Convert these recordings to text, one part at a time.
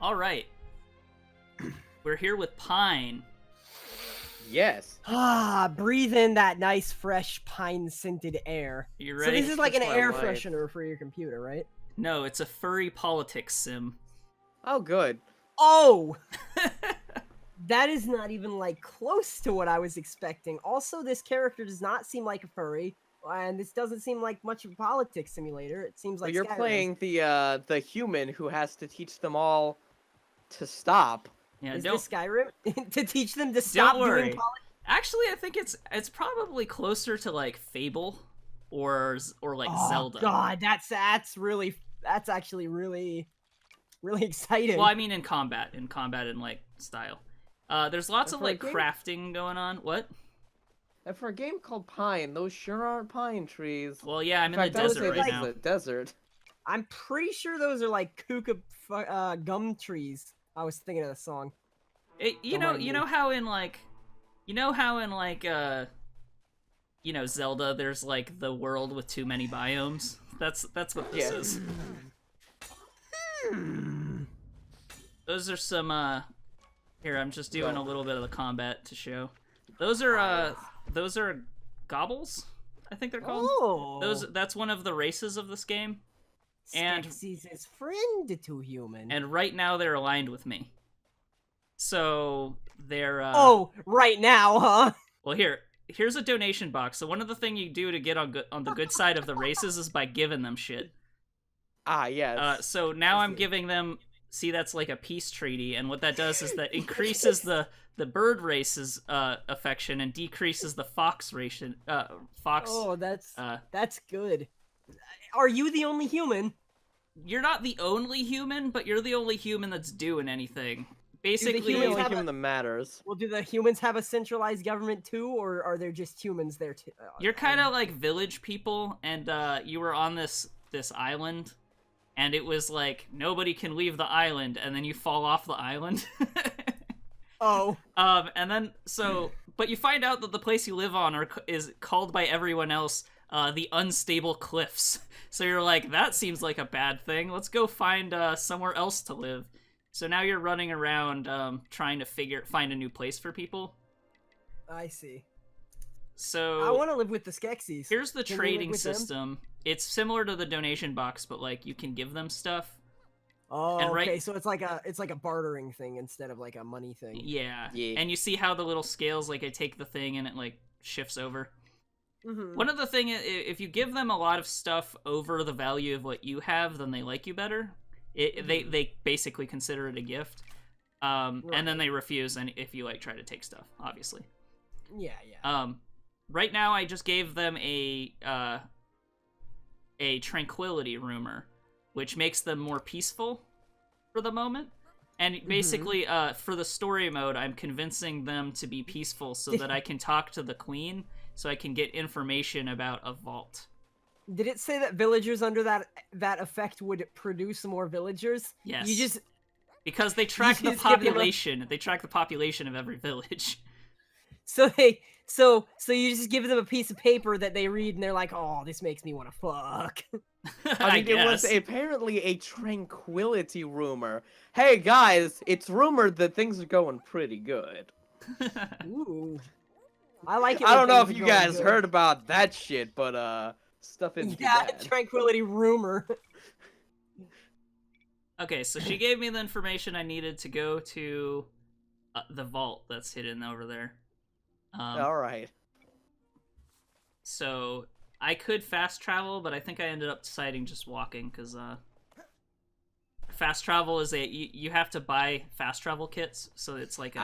All right. We're here with Pine. Yes. Breathe in that nice, fresh, pine-scented air. You So ready? this is like an That's my air life. freshener for your computer, right? No, it's a furry politics sim. Oh, good. Oh! That is not even, like, close to what I was expecting. Also, this character does not seem like a furry, and this doesn't seem like much of a politics simulator. It seems But like you're Skyrim. playing the human who has to teach them all to stop. Yeah, Is don't this Skyrim? To teach them to stop don't worry. doing politics? Actually, I think it's probably closer to like Fable or like Zelda. God, that's actually really exciting. Well, I mean in combat and like style. There's lots of For a like game- crafting going on. What? And for a game called Pine, those sure aren't pine trees. Well, yeah, I'm in fact, the I would desert say right this now. is a desert. I'm pretty sure those are like gum trees. I was thinking of the song. You Don't mind me. know how in like Zelda, there's like the world with too many biomes. That's what this Yeah. is. Those are some here, I'm just doing a little bit of the combat to show. Those are gobbles, I think they're called. Oh, That's one of the races of this game. and- Skeksis is friend to human. And right now they're aligned with me. So they're right now, huh? well, here's a donation box. So one of the things you do to get on the good side of the races is by giving them shit. Ah, yes. So now I I'm see. giving them. See, that's like a peace treaty, and what that does is that increases the bird race's affection and decreases the fox ration. Fox. Oh, that's good. Are you the only human? You're not the only human, but you're the only human that's doing anything. Basically, the humans only have human that matters. Well, do the humans have a centralized government too, or are there just humans there too? you're kind of like village people, and you were on this island, and it was like nobody can leave the island, and then you fall off the island. Oh, And then but you find out that the place you live on is called by everyone else the Unstable Cliffs. So you're like, that seems like a bad thing. Let's go find somewhere else to live. So now you're running around trying to find a new place for people. I see. So I want to live with the Skeksis. here's the Can we live trading with them? system. It's similar to the donation box, but like you can give them stuff. Oh, and right- okay. So it's like a bartering thing instead of like a money thing. Yeah. Yeah. And you see how the little scales, like I take the thing and it like shifts over. Mm-hmm. One of the thing, if you give them a lot of stuff over the value of what you have, then they like you better. They basically consider it a gift, and then they refuse. And if you like try to take stuff, obviously. Yeah. Right now I just gave them a tranquility rumor, which makes them more peaceful for the moment. And basically, for the story mode, I'm convincing them to be peaceful so that I can talk to the queen, so I can get information about a vault. Did it say that villagers under that effect would produce more villagers? Yes. You just Because they track the just give them a- population. They track the population of every village. so you just give them a piece of paper that they read and they're like, oh, this makes me want to fuck. I mean, it was guess. apparently a tranquility rumor. Hey guys, it's rumored that things are going pretty good. Ooh. I like it. I when don't know things if are you going guys good. heard about that shit, but stuff isn't too Yeah, bad. tranquility rumor. Okay, so she gave me the information I needed to go to the vault that's hidden over there. All right. So I could fast travel, but I think I ended up deciding just walking because fast travel is you have to buy fast travel kits, so it's like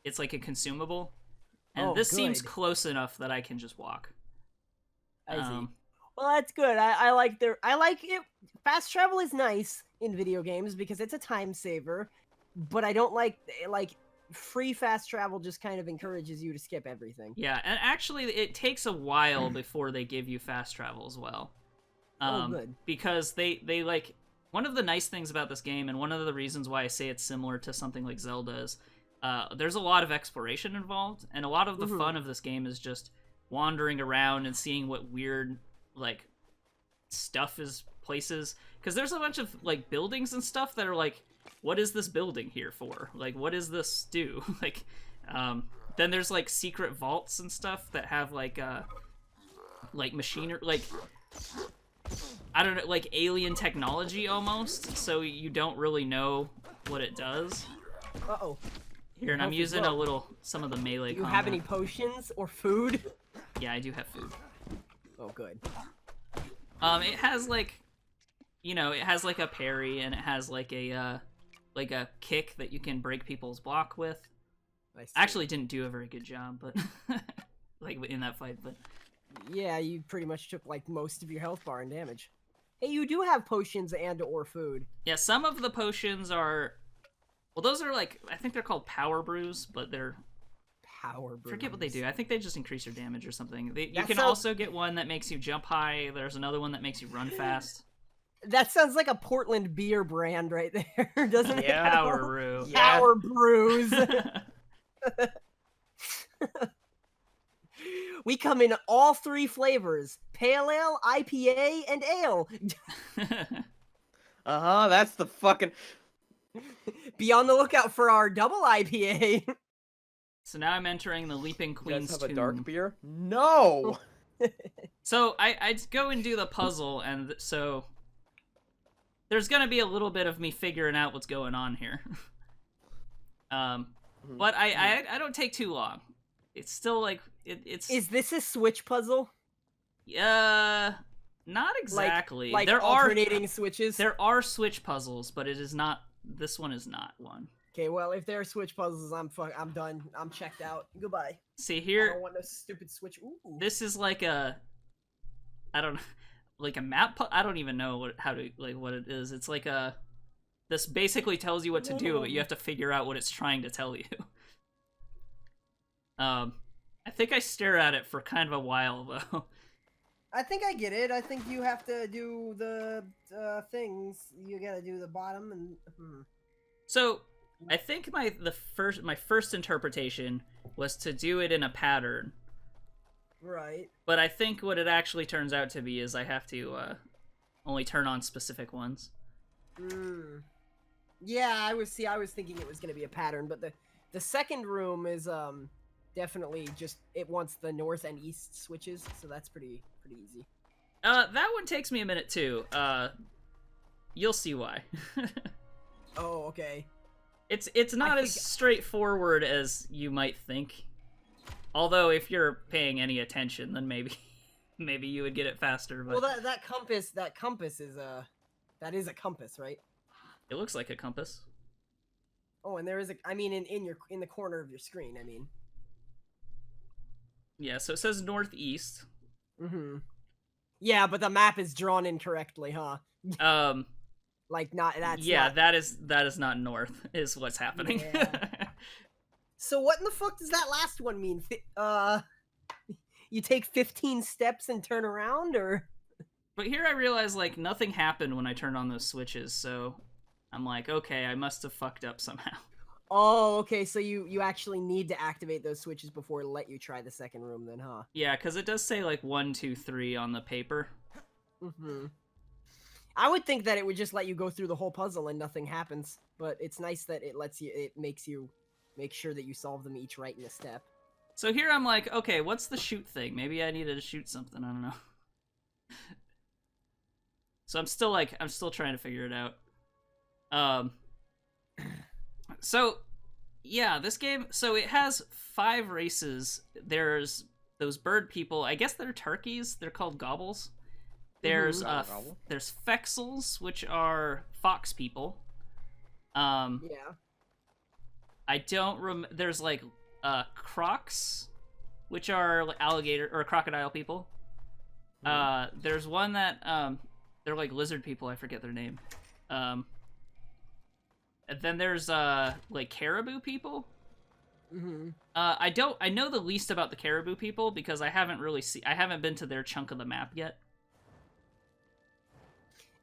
it's like a consumable, and Oh, this seems good. close enough that I can just walk. I see. Um, Well, that's good. I like it. Fast travel is nice in video games because it's a time saver, but I don't like free fast travel just kind of encourages you to skip everything. Yeah, and actually, it takes a while before they give you fast travel as well. Oh, good. Because they like one of the nice things about this game, and one of the reasons why I say it's similar to something like Zelda is there's a lot of exploration involved, and a lot of the fun of this game is just wandering around and seeing what weird like stuff is places. Because there's a bunch of like buildings and stuff that are like what is this building here for? Like, what does this do? Like, then there's like secret vaults and stuff that have like machinery, like, I don't know, like alien technology almost, so you don't really know what it does. Uh-oh. Here, and I'm using some of the melee Do you combat. have any potions or food? Yeah, I do have food. Oh, good. It has like, it has like a parry, and it has like a kick that you can break people's block with. I see. Actually didn't do a very good job, but like in that fight, but Yeah, you pretty much took like most of your health bar and damage. Hey, you do have potions and or food. yeah, some of the potions are, well, those are like, I think they're called power brews, but they're, Power brews. forget what they do. I think they just increase your damage or something. You That can sounds- also get one that makes you jump high. There's another one that makes you run fast. That sounds like a Portland beer brand right there, doesn't it? Yeah. Power brew. Yeah. Power brews. We come in all 3 flavors: pale ale, IPA, and ale. That's the fucking. Be on the lookout for our double IPA. So now I'm entering the Leaping You guys Queen's have a tomb. dark beer? No. So I go and do the puzzle, and so there's gonna be a little bit of me figuring out what's going on here. But I don't take too long. It's still like it's Is this a Switch puzzle? not exactly. Like there alternating switches? There are Switch puzzles, but it is not. This one is not one. Okay, well, if there are Switch puzzles, I'm done. I'm checked out. Goodbye. See I here, don't want no stupid Switch. Ooh. this is like a, I don't know, like a map. I don't even know what it is. It's like a. This basically tells you what to do, but you have to figure out what it's trying to tell you. I think I stare at it for kind of a while though. I think I get it. I think you have to do the things. You gotta do the bottom and. So I think my first interpretation was to do it in a pattern. Right. But I think what it actually turns out to be is I have to only turn on specific ones. Yeah, I was thinking it was gonna be a pattern, but the second room is definitely just it wants the north and east switches, so that's pretty easy. That one takes me a minute too. You'll see why. Oh, okay. It's not as straightforward as you might think. Although if you're paying any attention, then maybe you would get it faster. But Well, that compass is a compass, right? it looks like a compass. Oh, and there is in the corner of your screen. I mean. Yeah, so it says northeast. Yeah, but the map is drawn incorrectly, huh? Like not that's Yeah, not... that is not north. Is what's happening. Yeah. So what in the fuck does that last one mean? You take 15 steps and turn around, or? But here I realize like nothing happened when I turned on those switches, so I'm like, okay, I must have fucked up somehow. Oh, okay. So you actually need to activate those switches before it let you try the second room, then, huh? Yeah, because it does say like 1, 2, 3 on the paper. I would think that it would just let you go through the whole puzzle and nothing happens, but it's nice that it makes you make sure that you solve them each right in a step. So here I'm like, okay, what's the shoot thing? Maybe I needed to shoot something. I don't know. So I'm still trying to figure it out. So yeah, this game. So it has 5 races. There's those bird people. I guess they're turkeys. They're called gobbles. There's there's Fexels, which are fox people. Yeah. I don't there's like crocs, which are alligator or crocodile people. There's one that they're like lizard people, I forget their name. And then there's like caribou people. I know the least about the caribou people because I haven't been to their chunk of the map yet.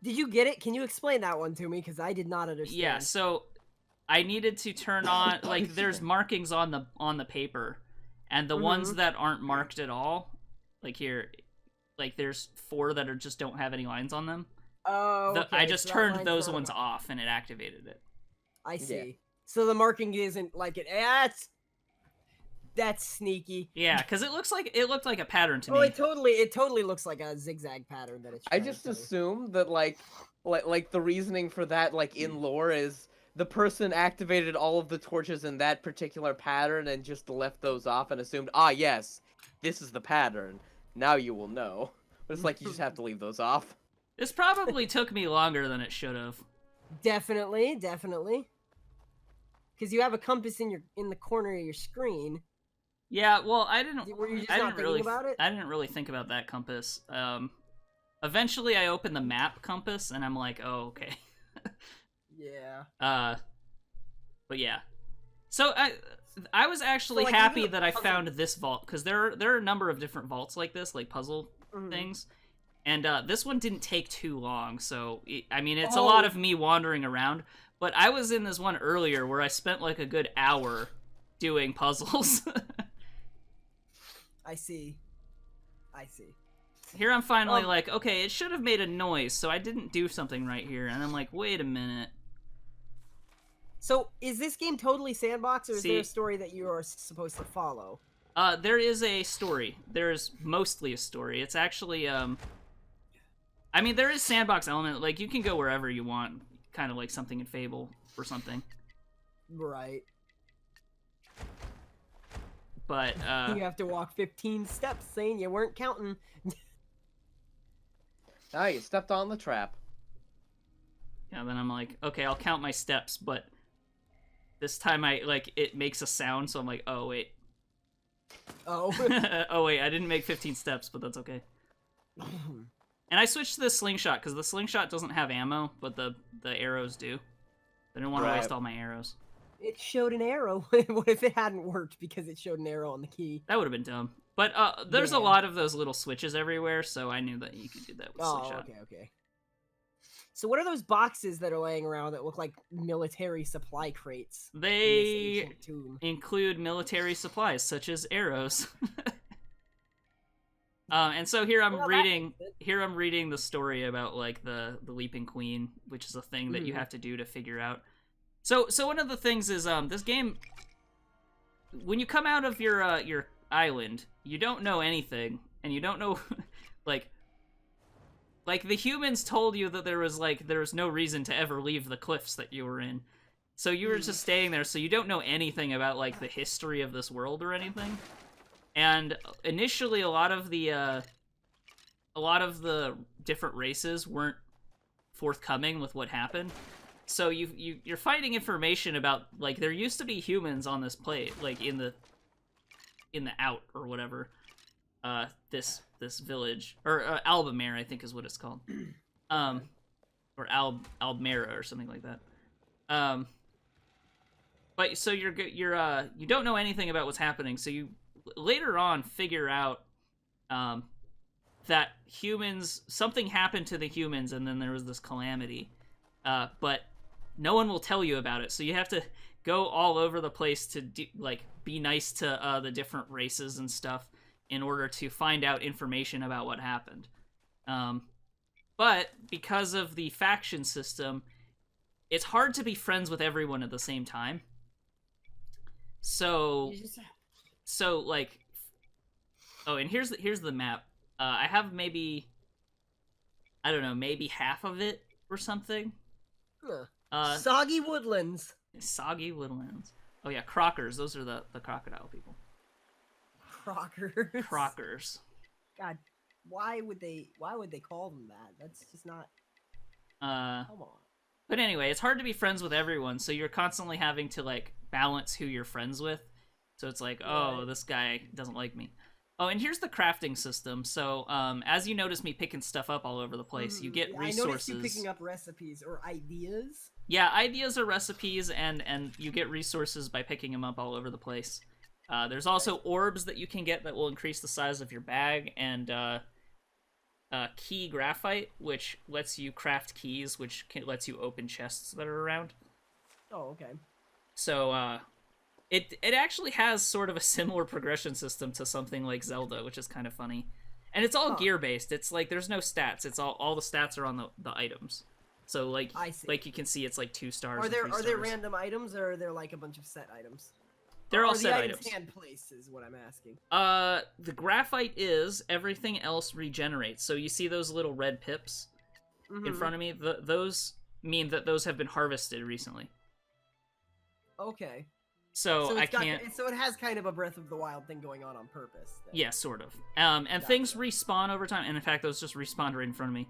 Did you get it? Can you explain that one to me? Because I did not understand. Yeah, so I needed to turn on like there's markings on the paper, and the ones that aren't marked at all, like here, like there's 4 that just don't have any lines on them. Oh, okay. I just so turned those ones off, and it activated it. I see. Yeah. So the marking isn't like it. That's sneaky. Yeah, because it looked like a pattern to Oh, me. it totally looks like a zigzag pattern that it's. I trying just to do. assumed that like the reasoning for that like in lore is the person activated all of the torches in that particular pattern and just left those off and assumed, ah yes, this is the pattern. Now you will know. But it's like you just have to leave those off. This probably took me longer than it should have. Definitely. Because you have a compass in the corner of your screen. Yeah, well, I didn't. Were you just I not didn't thinking really. about it? I didn't really think about that compass. Eventually, I opened the map compass, and I'm like, oh, okay. Yeah. But yeah. So I was actually like, happy even that I puzzle- found this vault because there are a number of different vaults like this, like puzzle things, and this one didn't take too long. So I mean, it's a lot of me wandering around. But I was in this one earlier where I spent like a good hour doing puzzles. I see. Here I'm finally like, okay, it should have made a noise, so I didn't do something right here. And I'm like, wait a minute. So is this game totally sandbox, or is there See- a story that you are supposed to follow? There is a story. There's mostly a story. It's actually, I mean, there is sandbox element. Like, you can go wherever you want, kind of like something in Fable or something. Right. But, You have to walk 15 steps, saying you weren't counting. Ah, you stepped on the trap. yeah, then I'm like, okay, I'll count my steps, but this time it makes a sound, so I'm like, oh, wait. Oh. Oh, wait, I didn't make 15 steps, but that's okay. And I switched to the slingshot, because the slingshot doesn't have ammo, but the arrows do. I didn't want to waste all my arrows. It showed an arrow. What if it hadn't worked because it showed an arrow on the key? That would have been dumb. But there's Yeah. a lot of those little switches everywhere, so I knew that you could do that with Oh, slingshot. okay. So what are those boxes that are laying around that look like military supply crates? in this They ancient tomb? include military supplies, such as arrows. And so here I'm Well, that reading makes sense. here I'm reading the story about like the Leaping Queen, which is a thing that you Mhm. have to do to figure out. So one of the things is this game, when you come out of your island, you don't know anything, and you don't know like the humans told you that there was no reason to ever leave the cliffs that you were in. So you were just staying there, so you don't know anything about like the history of this world or anything. And initially, a lot of the different races weren't forthcoming with what happened. So you're finding information about like there used to be humans on this plate, like in the out or whatever. This village or Albamare, I think is what it's called. Or Albmera or something like that. But so you don't know anything about what's happening, so you later on figure out that something happened to the humans, and then there was this calamity, but no one will tell you about it, so you have to go all over the place to be nice to the different races and stuff in order to find out information about what happened. But because of the faction system, it's hard to be friends with everyone at the same time. So like, oh, and here's the map. I have maybe half of it or something. Soggy woodlands. Soggy woodlands. Oh yeah, crockers. Those are the crocodile people. Crockers. Crockers. God, why would they call them that? That's just not. Come on. But anyway, it's hard to be friends with everyone, so you're constantly having to like balance who you're friends with. So it's like, oh, Right. this guy doesn't like me. Oh, and here's the crafting system. So, as you notice me picking stuff up all over the place, you get I noticed resources. you picking up recipes or ideas. Yeah, ideas are recipes, and you get resources by picking them up all over the place. There's also orbs that you can get that will increase the size of your bag, and key graphite, which lets you craft keys, which lets you open chests that are around. Oh, okay. So, it actually has sort of a similar progression system to something like Zelda, which is kind of funny. And it's all gear-based. It's like, there's no stats. It's all the stats are on the items. So like I see. like you can see it's like 2 stars. Are and there 3 are there stars. random items, or are there like a bunch of set items? They're all Or set the items. hand place is what I'm asking. The graphite is, everything else regenerates. So you see those little red pips in front of me? Those mean that those have been harvested recently. Okay. So I it's got- can't. So it has kind of a Breath of the Wild thing going on purpose. Then. Yeah, sort of. And things respawn over time. And in fact, those just respawned right in front of me.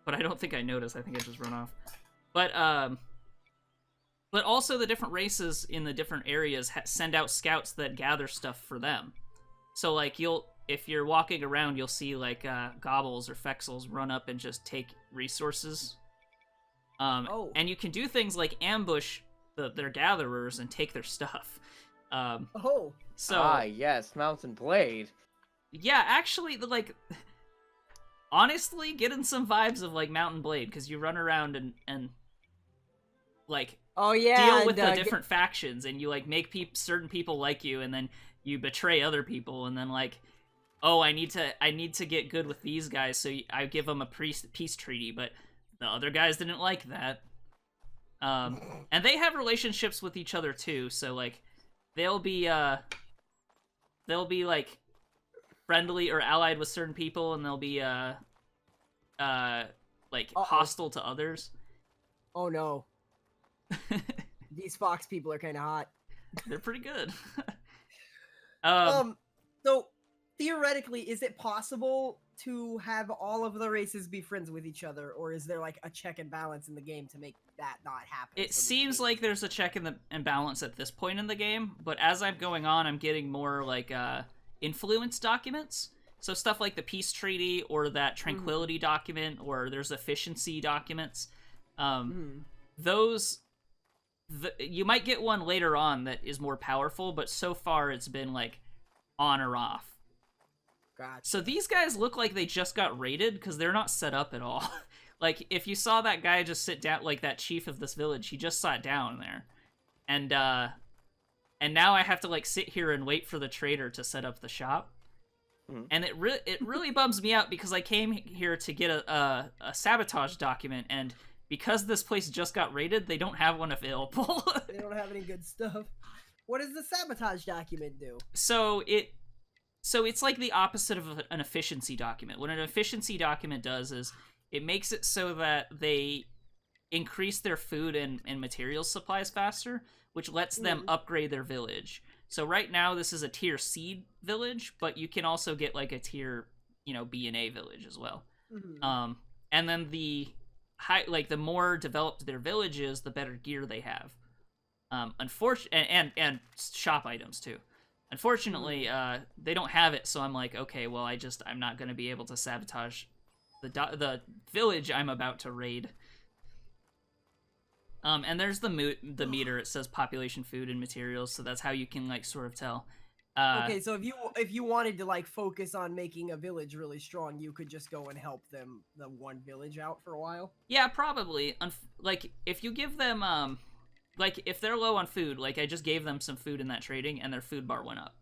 But I don't think I noticed. I think I just run off. But also the different races in the different areas send out scouts that gather stuff for them. So like if you're walking around, you'll see like gobbles or fexels run up and just take resources. And you can do things like ambush their gatherers and take their stuff. So yes, Mountain Blade. yeah, actually, like honestly, getting some vibes of like Mountain Blade because you run around and like deal with the different factions, and you like make certain people like you, and then you betray other people, and then like, oh, I need to get good with these guys, so I give them a peace treaty, but the other guys didn't like that. And they have relationships with each other too, so like they'll be like friendly or allied with certain people, and they'll be like hostile to others. Oh no. These fox people are kind of hot. They're pretty good. So theoretically, is it possible to have all of the races be friends with each other, or is there like a check and balance in the game to make that not happen? It seems like there's a check and balance at this point in the game, but as I'm going on, I'm getting more like influence documents. So stuff like the peace treaty or that tranquility document, or there's efficiency documents. Those. You might get one later on that is more powerful, but so far it's been like on or off. Gotcha. So these guys look like they just got raided because they're not set up at all. Like if you saw that guy just sit down, like that chief of this village, he just sat down there, and now I have to like sit here and wait for the trader to set up the shop. And it really bums me out because I came here to get a sabotage document, and because this place just got raided, they don't have one available. They don't have any good stuff. What does the sabotage document do? So it's like the opposite of an efficiency document. What an efficiency document does is it makes it so that they increase their food and materials supplies faster, which lets them upgrade their village. So right now this is a tier C village, but you can also get like a tier, B and A village as well. And then the the more developed their village is, the better gear they have. And shop items too. Unfortunately, they don't have it, so I'm like, okay, well, I'm not going to be able to sabotage the village I'm about to raid. And there's the meter. It says population, food, and materials, so that's how you can like sort of tell. Okay, so if you wanted to like focus on making a village really strong, you could just go and help the one village out for a while. Yeah, probably. Like if you give them like if they're low on food, like I just gave them some food in that trading, and their food bar went up.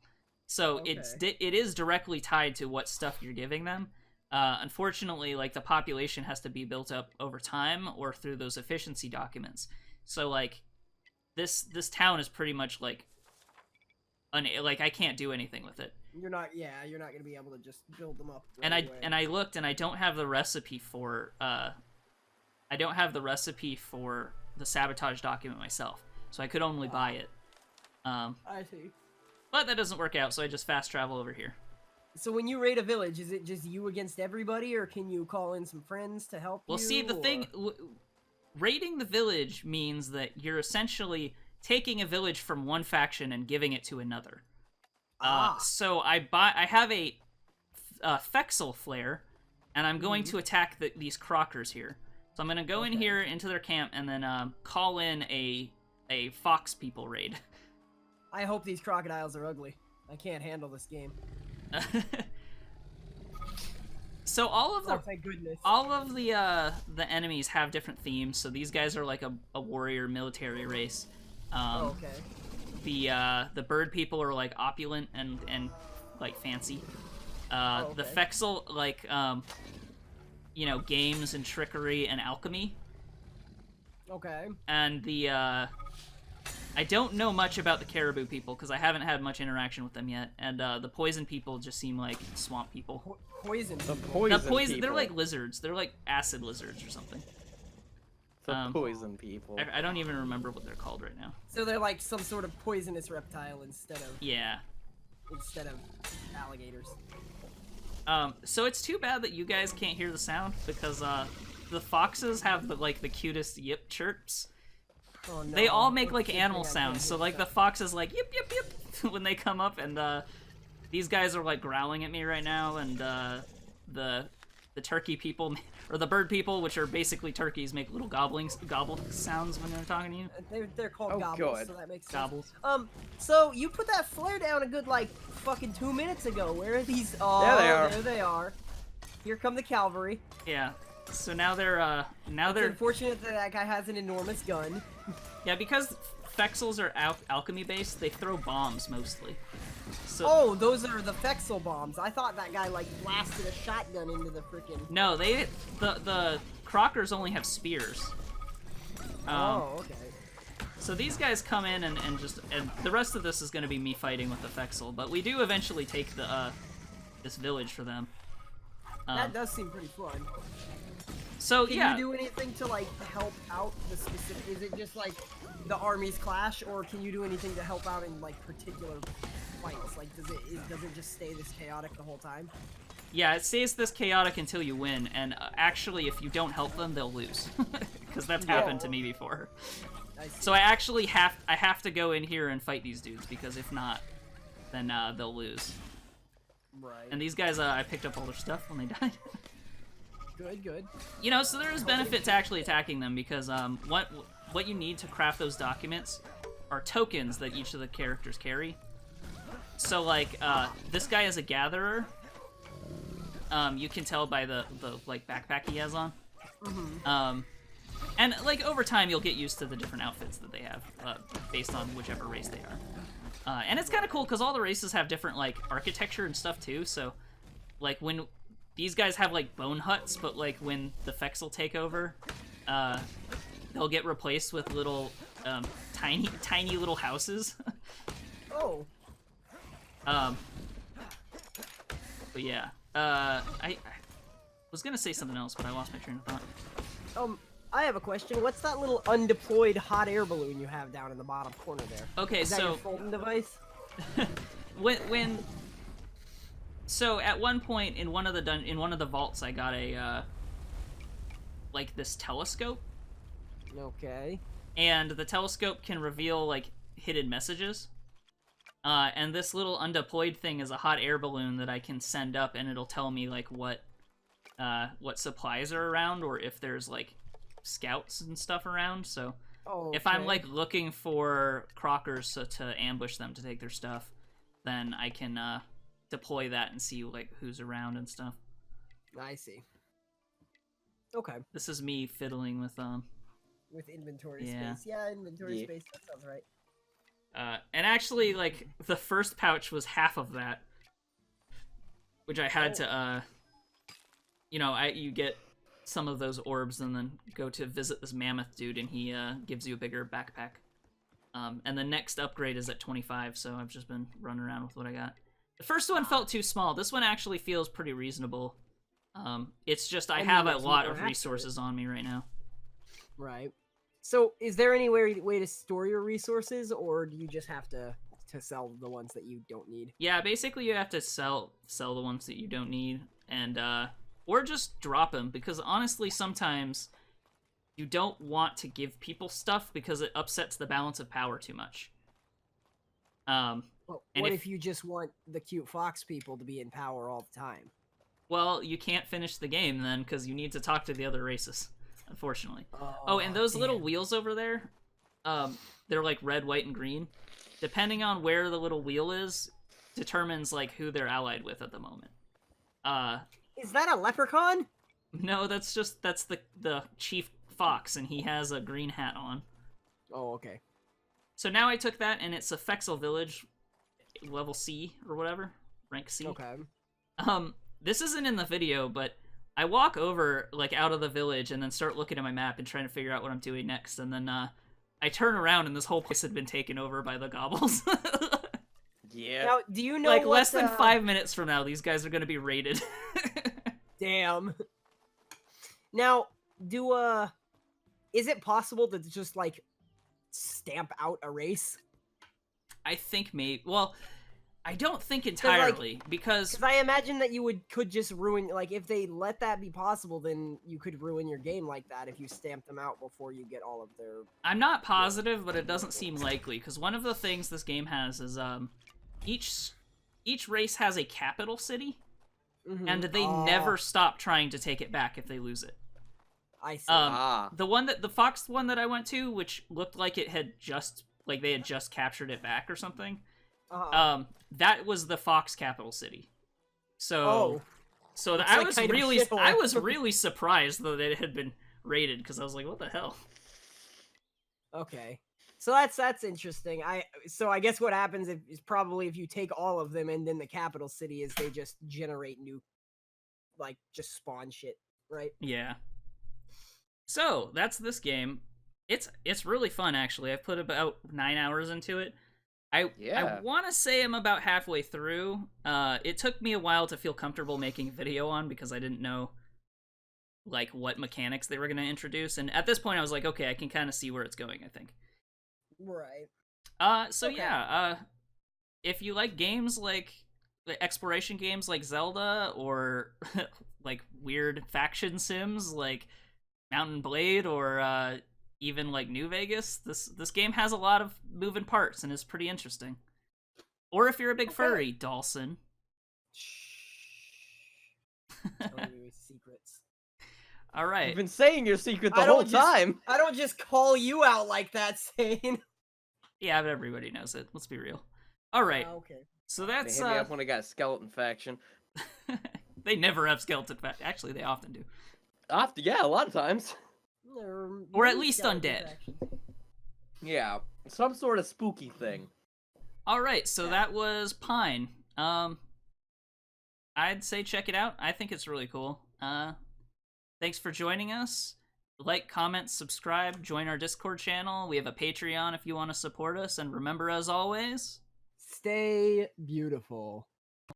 So it is directly tied to what stuff you're giving them. Unfortunately, like the population has to be built up over time or through those efficiency documents. So like this town is pretty much like I can't do anything with it. You're not gonna be able to just build them up. Right and I looked, and I don't have the recipe for the sabotage document myself, so I could only buy it. I see. But that doesn't work out, so I just fast travel over here. So when you raid a village, is it just you against everybody, or can you call in some friends to help you? Well, see, the thing, raiding the village means that you're essentially taking a village from one faction and giving it to another. So I have a Fexel flare, and I'm going to attack these Crockers here. So I'm going to go in here into their camp and then call in a fox people raid. I hope these crocodiles are ugly. I can't handle this game. So all of thank goodness. all of the enemies have different themes. So these guys are like a warrior military race. Okay. The bird people are like opulent and like fancy. The Fexel you know, games and trickery and alchemy. Okay. And the, I don't know much about the caribou people, because I haven't had much interaction with them yet, and the poison people just seem like swamp people. Poison. The people. poison They're people. like lizards. They're like acid lizards or something. The poison people. I don't even remember what they're called right now. So they're like some sort of poisonous reptile instead of Yeah. Alligators. So it's too bad that you guys can't hear the sound, because the foxes have the cutest yip chirps. Oh, no. They all make It's like a good animal thing I can't sounds. So hear like the stuff. fox is like yip yip yip when they come up, and these guys are like growling at me right now, and the turkey people or the bird people, which are basically turkeys, make little gobble sounds when they're talking to you. They're called Oh, gobbles, good. so that makes sense. Gobbles. So you put that flare down a good like fucking 2 minutes ago. Where are these? Oh, There they are. There they are. Here come the cavalry. Yeah. So now they're It's unfortunate that that guy has an enormous gun. yeah, because Fexels are alchemy based, they throw bombs mostly. So Oh, those are the Fexel bombs. I thought that guy like blasted a shotgun into the freaking. no, the Crockers only have spears. Oh, okay. So these guys come in and the rest of this is going to be me fighting with the Fexel, but we do eventually take the this village for them. That does seem pretty fun. So Can yeah, you do anything to like help out the specific? Is it just like the armies clash, or can you do anything to help out in like particular fights? Like, does it just stay this chaotic the whole time? yeah, it stays this chaotic until you win, and actually, if you don't help them, they'll lose, because that's happened to me before. I see. So I actually have to go in here and fight these dudes, because if not, then they'll lose. Right. And these guys, I picked up all their stuff when they died. Good. You know, so there is benefit to actually attacking them, because what you need to craft those documents are tokens that each of the characters carry. So like this guy is a gatherer. You can tell by the like backpack he has on. And like over time you'll get used to the different outfits that they have based on whichever race they are. And it's kind of cool because all the races have different like architecture and stuff too. So like when these guys have like bone huts, but like when the Fexel take over, they'll get replaced with little tiny little houses. Oh. But yeah, I was gonna say something else, but I lost my train of thought. I have a question. What's that little undeployed hot air balloon you have down in the bottom corner there? Okay, Is that so your folding device? So at one point in one of the vaults, I got a like this telescope, Okay. and the telescope can reveal like hidden messages. And this little undeployed thing is a hot air balloon that I can send up, and it'll tell me like what supplies are around, or if there's like scouts and stuff around. So if I'm like looking for Crockers to ambush them to take their stuff, then I can deploy that and see like who's around and stuff. I see. Okay. This is me fiddling with With inventory Yeah. space. Yeah, inventory Yeah. space. That sounds right. and actually like the first pouch was half of that, which I had to you know, you get some of those orbs and then go to visit this mammoth dude, and he gives you a bigger backpack. And the next upgrade is at 25, so I've just been running around with what I got. The first one felt too small. This one actually feels pretty reasonable. It's just I have a there's lot more of after it. resources on me right now. Right. So, is there any way to store your resources, or do you just have to sell the ones that you don't need? Yeah, basically you have to sell the ones that you don't need, and or just drop them, because honestly sometimes you don't want to give people stuff because it upsets the balance of power too much. Well, And what if- if you just want the cute fox people to be in power all the time? Well, you can't finish the game then, because you need to talk to the other races, unfortunately. Oh, and those little wheels over there, they're like red, white, and green. Depending on where the little wheel is, determines like who they're allied with at the moment. Is that a leprechaun? No, that's the chief fox, and he has a green hat on. Oh, okay. So now I took that, and it's a Fexel village, level C or whatever, rank C. Okay. This isn't in the video, but I walk over like out of the village and then start looking at my map and trying to figure out what I'm doing next, and then I turn around and this whole place had been taken over by the gobbles. Yeah. Now, do you know Like what, less than 5 minutes from now, these guys are gonna be raided. Damn. Now, is it possible to just like stamp out a race? I think maybe. Well, I don't think entirely because Because I imagine that you could just ruin, like, if they let that be possible, then you could ruin your game like that if you stamp them out before you get all of their. I'm not positive, but it doesn't seem likely. Because one of the things this game has is each race has a capital city, and they never stop trying to take it back if they lose it. I see. The Fox one that I went to, which looked like it had just they had just captured it back or something. That was the Fox capital city. So, I was really surprised that it had been raided because I was like, what the hell? Okay, so that's interesting. I guess what happens is probably if you take all of them and then the capital city is they just generate new, like, just spawn shit, right? Yeah. So that's this game. It's really fun actually. I've put about 9 hours into it. I want to say I'm about halfway through. It took me a while to feel comfortable making a video on because I didn't know like what mechanics they were going to introduce, and at this point I was like, okay, I can kind of see where it's going, I think. Right. Yeah, if you like games like exploration games like Zelda or like weird faction sims like Mountain Blade or even like New Vegas, this game has a lot of moving parts and is pretty interesting. Or if you're a big furry, Dalsson. Tell you secrets. All right. You've been saying your secret the whole time. I don't just call you out like that, Saine. Yeah, but everybody knows it. Let's be real. All right. Okay. So that's They hit me up when I got a skeleton faction. They never have skeleton faction. Actually, they often do. Yeah, a lot of times. Or at least undead. Yeah, some sort of spooky thing. All right, so that was Pine. I'd say check it out. I think it's really cool. Thanks for joining us. Like, comment, subscribe, join our Discord channel. We have a Patreon if you want to support us. And remember, as always, stay beautiful.